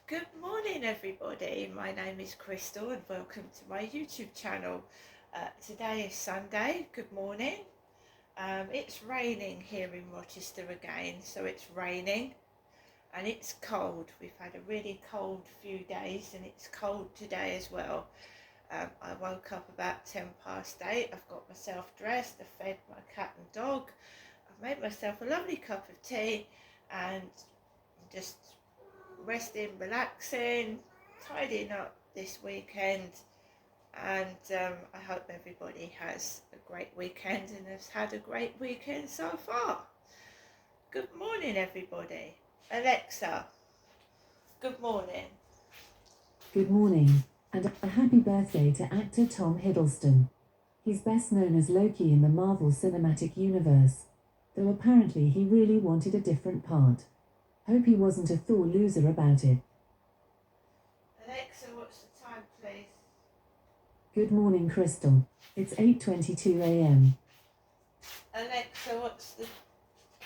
Good morning, everybody. My name is Crystal, and welcome to my YouTube channel. Today is Sunday. Good morning. It's raining here in Rochester again, so it's raining and it's cold. We've had a really cold few days, and it's cold today as well. I woke up about 8:10. I've got myself dressed, I've fed my cat and dog, I've made myself a lovely cup of tea, and just resting, relaxing, tidying up this weekend, and I hope everybody has a great weekend and has had a great weekend so far. Good morning, everybody. Alexa, good morning. Good morning, and a happy birthday to actor Tom Hiddleston. He's best known as Loki in the Marvel Cinematic Universe, though apparently he really wanted a different part. Hope he wasn't a Thor loser about it. Alexa, what's the time, please? Good morning, Crystal. It's 8:22 a.m. Alexa, what's the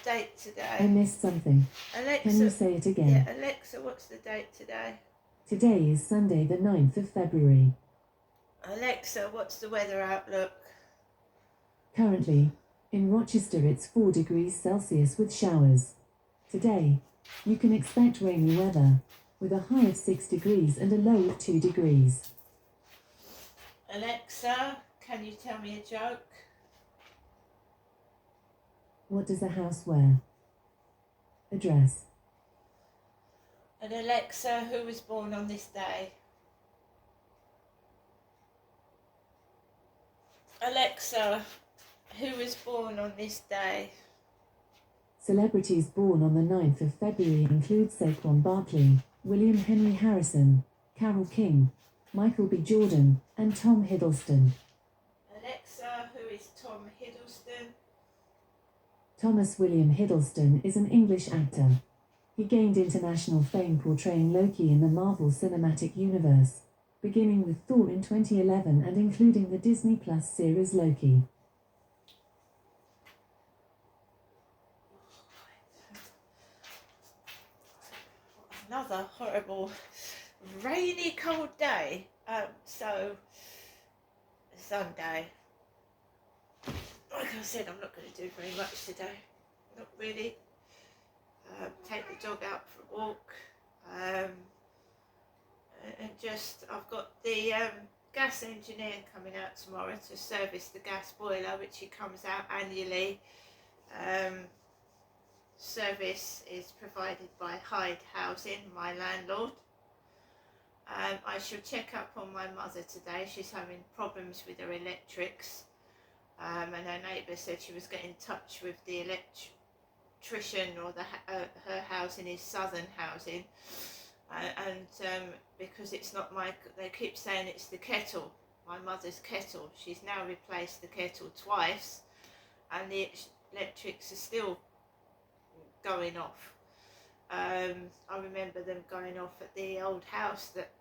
date today? I missed something. Alexa, Can you say it again? Yeah, Alexa, what's the date today? Today is Sunday, the 9th of February. Alexa, what's the weather outlook? Currently, in Rochester it's 4 degrees Celsius with showers. Today, you can expect rainy weather, with a high of 6 degrees and a low of 2 degrees. Alexa, can you tell me a joke? What does a house wear? A dress. And Alexa, who was born on this day? Alexa, who was born on this day? Celebrities born on the 9th of February include Saquon Barkley, William Henry Harrison, Carole King, Michael B. Jordan, and Tom Hiddleston. Alexa, who is Tom Hiddleston? Thomas William Hiddleston is an English actor. He gained international fame portraying Loki in the Marvel Cinematic Universe, beginning with Thor in 2011 and including the Disney Plus series Loki. Another horrible, rainy, cold day. So, Sunday. Like I said, I'm not going to do very much today. Not really. Take the dog out for a walk. And just, I've got the gas engineer coming out tomorrow to service the gas boiler, which he comes out annually. Service is provided by Hyde Housing, my landlord. I shall check up on my mother today. She's having problems with her electrics, and her neighbour said she was getting in touch with the electrician, or her housing is Southern Housing, and because it's not they keep saying it's the kettle, my mother's kettle. She's now replaced the kettle twice, and the electrics are still going off. I remember them going off at the old house that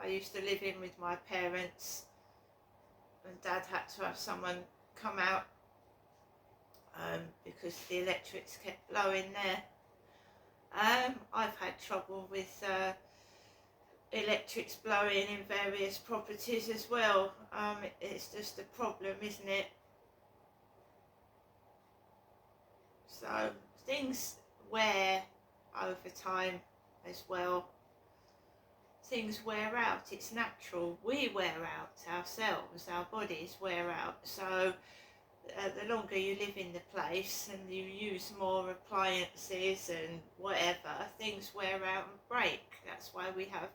I used to live in with my parents, and Dad had to have someone come out because the electrics kept blowing there. I've had trouble with electrics blowing in various properties as well. It's just a problem, isn't it? So things wear over time as well. Things wear out, it's natural. We wear out ourselves, our bodies wear out. So the longer you live in the place and you use more appliances and whatever, things wear out and break. That's why we have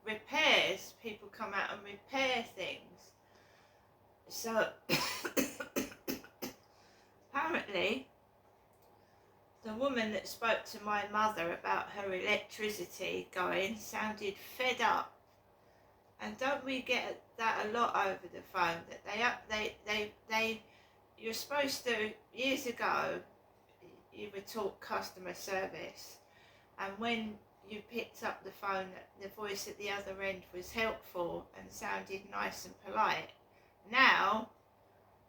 repairs. People come out and repair things. So apparently the woman that spoke to my mother about her electricity going sounded fed up. And don't we get that a lot over the phone, that they you're supposed to, years ago you were taught customer service, and when you picked up the phone, the voice at the other end was helpful and sounded nice and polite. Now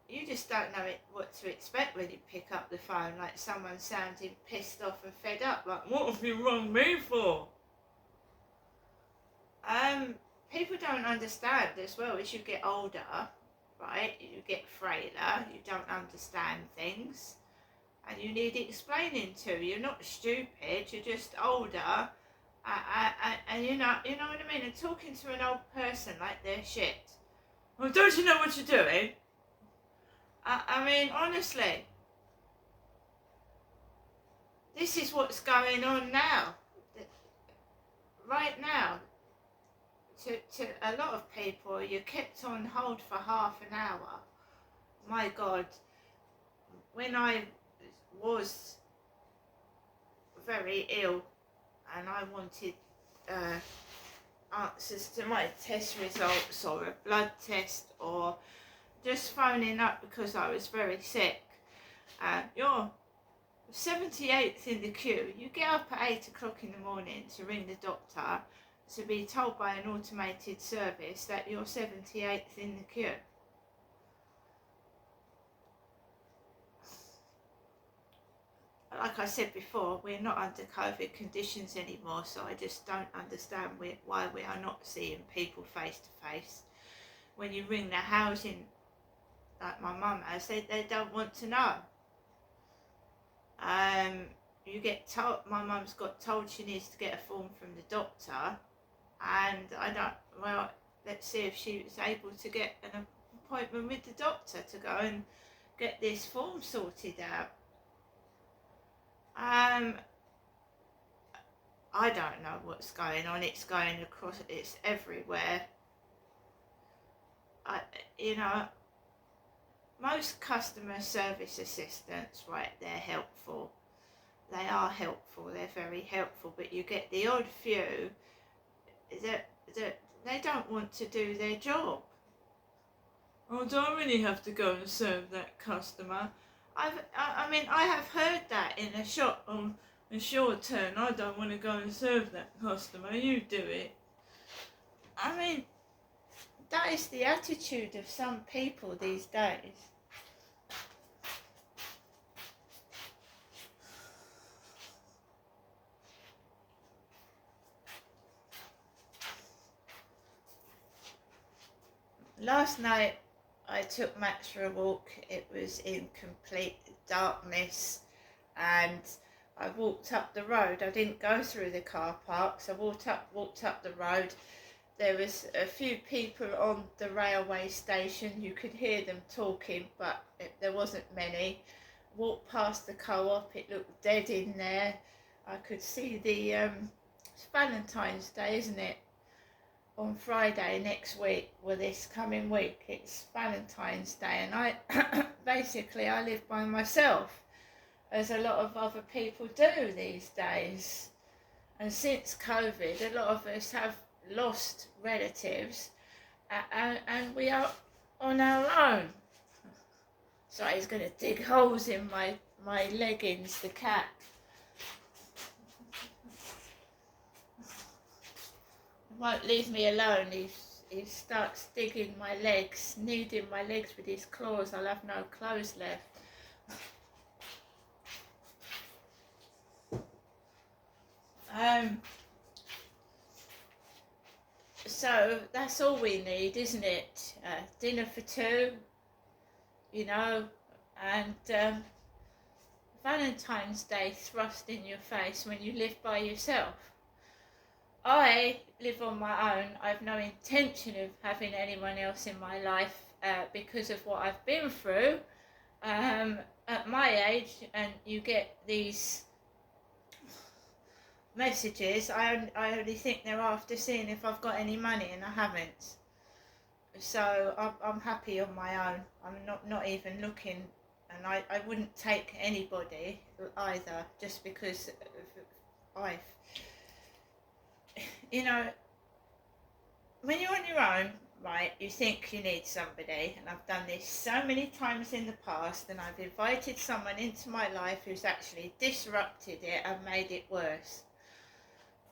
you just don't know what to expect when you pick up the phone, like someone sounding pissed off and fed up, like, what have you rung me for? People don't understand as well as you get older, right? You get frailer, you don't understand things, and you need explaining to. You're not stupid, you're just older, and you know what I mean. And talking to an old person like they're shit. Well, don't you know what you're doing? I mean, honestly, this is what's going on now. Right now, to a lot of people, you're kept on hold for half an hour. My God, when I was very ill and I wanted answers to my test results or a blood test or just phoning up because I was very sick, you're 78th in the queue. You get up at 8 o'clock in the morning to ring the doctor to be told by an automated service that you're 78th in the queue. Like I said before, we're not under COVID conditions anymore, so I just don't understand why we are not seeing people face to face. When you ring their housing, like my mum has, they don't want to know. You get told, my mum's got told she needs to get a form from the doctor, and let's see if she was able to get an appointment with the doctor to go and get this form sorted out. I don't know what's going on. It's going across, it's everywhere. Most customer service assistants, right, they're helpful. They are helpful, they're very helpful, but you get the odd few that they don't want to do their job. Oh, do I really have to go and serve that customer? I have heard that in a shop on a short turn. I don't want to go and serve that customer, you do it. I mean, that is the attitude of some people these days. Last night I took Max for a walk. It was in complete darkness and I walked up the road. I didn't go through the car parks. I walked up the road. There was a few people on the railway station. You could hear them talking, but there wasn't many. Walked past the co-op. It looked dead in there. I could see it's Valentine's Day, isn't it? On Friday next week, this coming week, it's Valentine's Day, and I basically I live by myself, as a lot of other people do these days. And since COVID, a lot of us have lost relatives, and we are on our own. So he's going to dig holes in my leggings, the cat. Won't leave me alone. He starts digging my legs, kneading my legs with his claws. I'll have no clothes left. So that's all we need, isn't it? Dinner for two, and Valentine's Day thrust in your face when you live by yourself. I live on my own. I have no intention of having anyone else in my life because of what I've been through at my age, and you get these messages. I only think they're after seeing if I've got any money, and I haven't. So I'm happy on my own. I'm not even looking, and I wouldn't take anybody either just because I've when you're on your own, right, you think you need somebody, and I've done this so many times in the past, and I've invited someone into my life who's actually disrupted it and made it worse,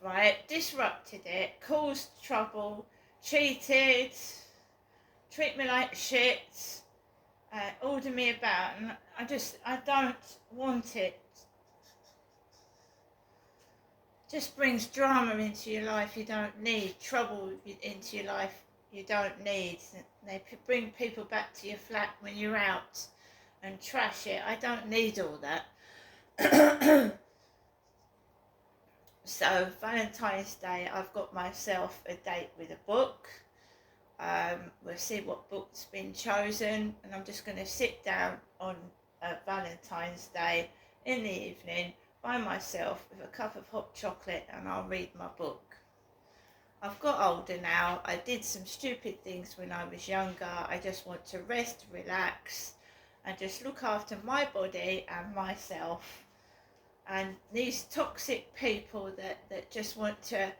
right? Disrupted it, caused trouble, cheated, treat me like shit, order me about, and I don't want it. just brings drama into your life you don't need, trouble into your life you don't need. They bring people back to your flat when you're out and trash it. I don't need all that. So Valentine's Day, I've got myself a date with a book. We'll see what book's been chosen, and I'm just going to sit down on Valentine's Day in the evening by myself with a cup of hot chocolate, and I'll read my book. I've got older now. I did some stupid things when I was younger. I just want to rest, relax, and just look after my body and myself. And these toxic people that just want to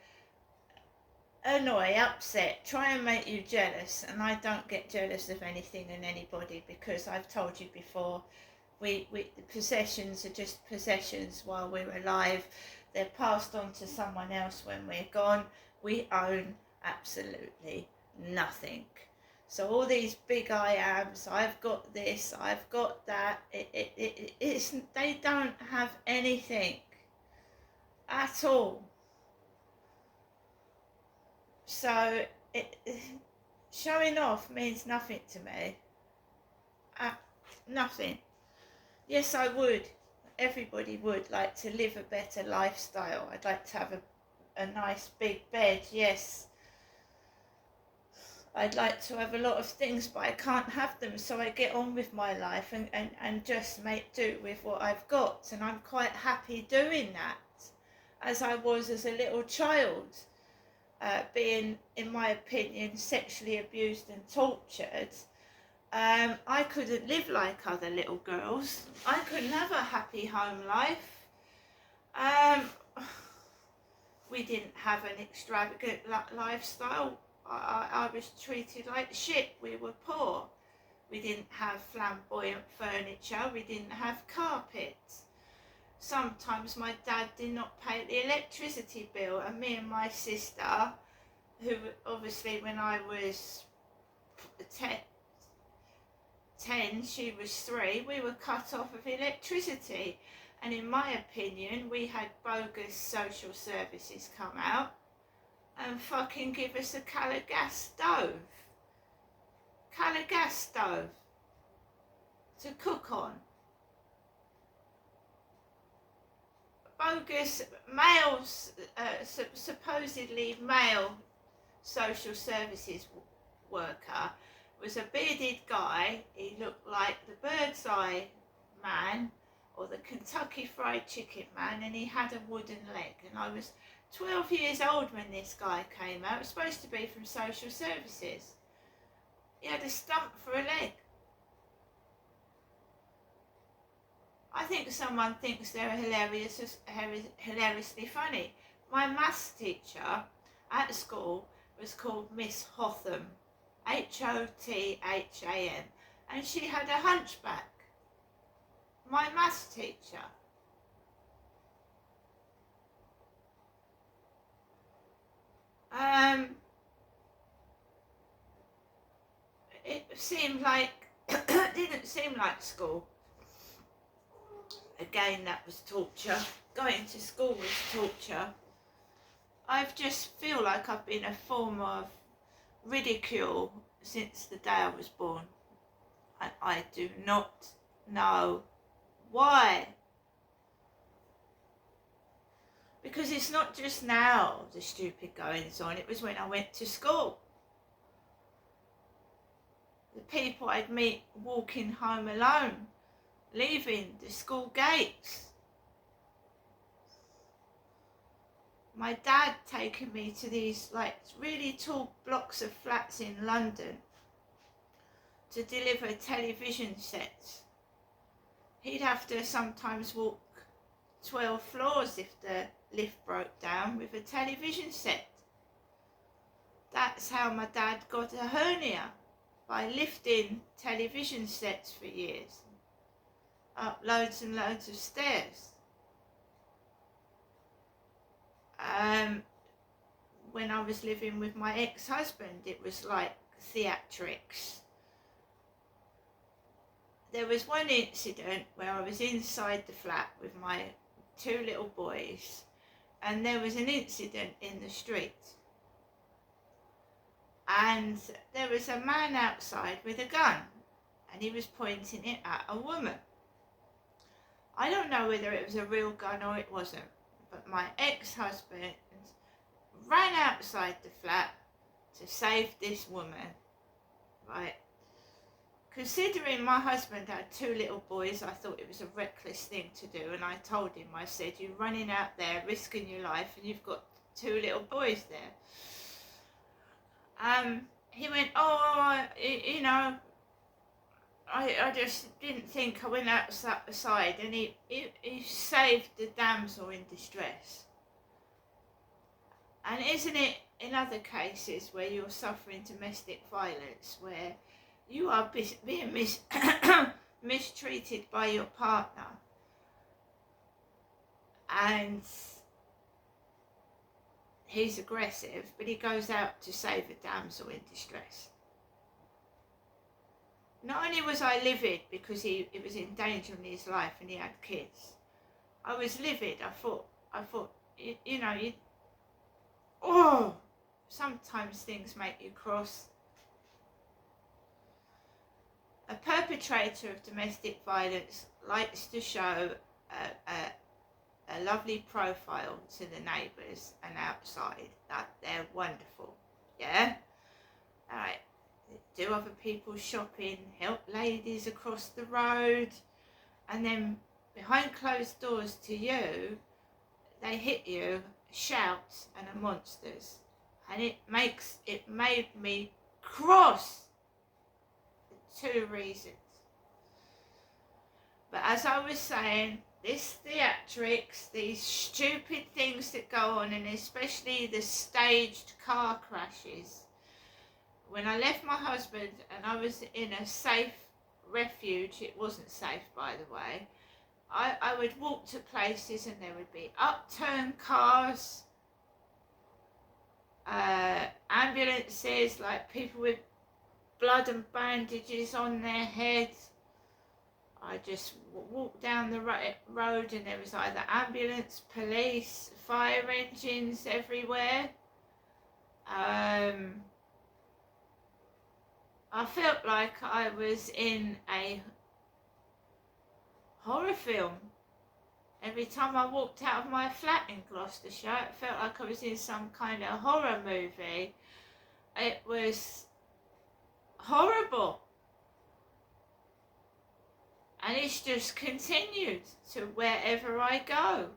annoy, upset, try and make you jealous, and I don't get jealous of anything and anybody, because I've told you before, we possessions are just possessions while we're alive. They're passed on to someone else when we're gone. We own absolutely nothing. So all these big I ams, I've got this, I've got that, it's, they don't have anything at all. So showing off means nothing to me. Nothing. Yes, I would. Everybody would like to live a better lifestyle. I'd like to have a nice big bed, yes. I'd like to have a lot of things, but I can't have them, so I get on with my life and just make do with what I've got. And I'm quite happy doing that, as I was as a little child, being, in my opinion, sexually abused and tortured. I couldn't live like other little girls. I couldn't have a happy home life. We didn't have an extravagant lifestyle. I was treated like shit. We were poor. We didn't have flamboyant furniture. We didn't have carpet. Sometimes my dad did not pay the electricity bill, and me and my sister, who obviously when I was 10, she was 3, we were cut off of electricity. And in my opinion, we had bogus social services come out and fucking give us a Calagas stove. Calagas stove to cook on. Bogus male, supposedly male social services worker was a bearded guy. He looked like the Birdseye Man or the Kentucky Fried Chicken Man, and he had a wooden leg. And I was 12 years old when this guy came out. It was supposed to be from social services. He had a stump for a leg. I think someone thinks they're hilariously funny. My maths teacher at school was called Miss Hotham, Hotham, and she had a hunchback. My maths teacher. It seemed like, it didn't seem like school. Again, that was torture. Going to school was torture. I just feel like I've been a form of ridicule since the day I was born. And I do not know why. Because it's not just now the stupid goings on, it was when I went to school. The people I'd meet walking home alone, leaving the school gates. My dad taking me to these like really tall blocks of flats in London to deliver television sets. He'd have to sometimes walk 12 floors if the lift broke down with a television set. That's how my dad got a hernia, by lifting television sets for years, up loads and loads of stairs. When I was living with my ex-husband, it was like theatrics. There was one incident where I was inside the flat with my 2 little boys, and there was an incident in the street. And there was a man outside with a gun, and he was pointing it at a woman. I don't know whether it was a real gun or it wasn't, but my ex-husband ran outside the flat to save this woman, right? Considering my husband had 2 little boys, I thought it was a reckless thing to do, and I told him, I said, you're running out there risking your life and you've got 2 little boys there. He went, you know, I just didn't think. I went outside, and he saved the damsel in distress. And isn't it in other cases where you're suffering domestic violence, where you are being mistreated by your partner, and he's aggressive, but he goes out to save a damsel in distress? Not only was I livid because he was endangering his life and he had kids, I was livid. I thought, sometimes things make you cross. A perpetrator of domestic violence likes to show a lovely profile to the neighbours and outside that they're wonderful, yeah? Alright, do other people's shopping, help ladies across the road, and then behind closed doors to you, they hit you, shout, and are monsters. And it made me cross for 2 reasons. But as I was saying, this theatrics, these stupid things that go on, and especially the staged car crashes. When I left my husband and I was in a safe refuge, it wasn't safe by the way, I would walk to places and there would be upturned cars, ambulances, like people with blood and bandages on their heads. I just walked down the road and there was either ambulance, police, fire engines everywhere. I felt like I was in a horror film. Every time I walked out of my flat in Gloucestershire, it felt like I was in some kind of horror movie. It was horrible. And it's just continued to wherever I go.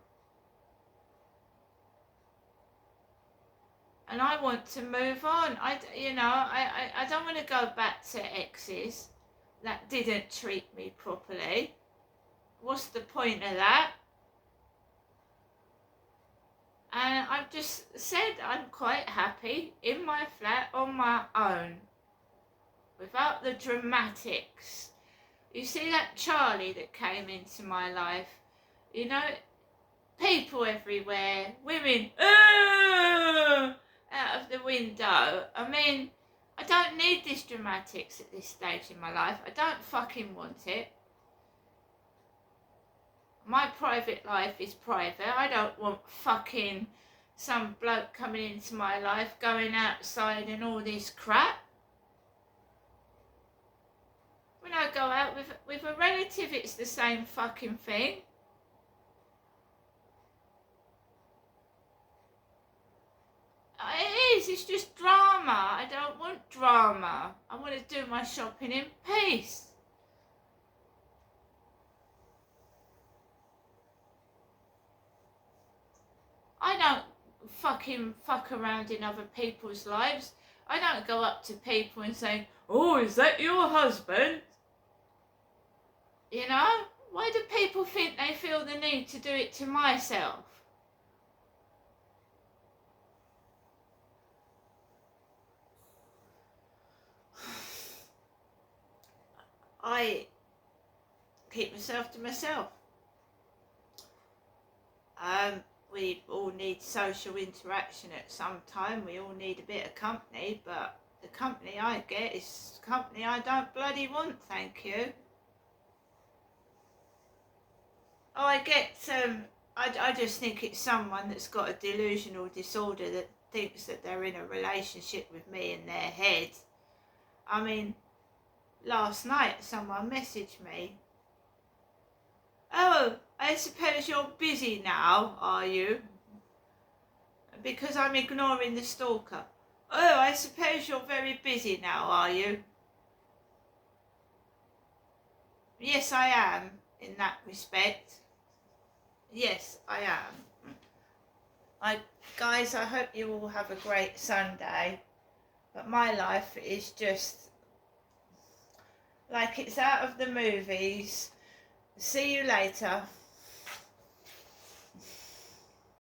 And I want to move on. I don't want to go back to exes that didn't treat me properly. What's the point of that? And I've just said I'm quite happy in my flat on my own, without the dramatics. You see that Charlie that came into my life? You know, people everywhere, women out of the window. I mean, I don't need this dramatics at this stage in my life. I don't fucking want it. My private life is private. I don't want fucking some bloke coming into my life, going outside and all this crap. When I go out with a relative, it's the same fucking thing. It is, it's just drama. I don't want drama. I want to do my shopping in peace. I don't fucking fuck around in other people's lives. I don't go up to people and say, oh, is that your husband? You know? Why do people think they feel the need to do it to myself? I keep myself to myself. We all need social interaction at some time. We all need a bit of company, but the company I get is company I don't bloody want, thank you. Oh, I get I just think it's someone that's got a delusional disorder that thinks that they're in a relationship with me in their head. I mean, last night someone messaged me, "Oh, I suppose you're busy now, are you? Because I'm ignoring the stalker." "Oh, I suppose you're very busy now, are you?" Yes, I am, in that respect. Yes, I am. Guys, I hope you all have a great Sunday. But my life is just like it's out of the movies. See you later.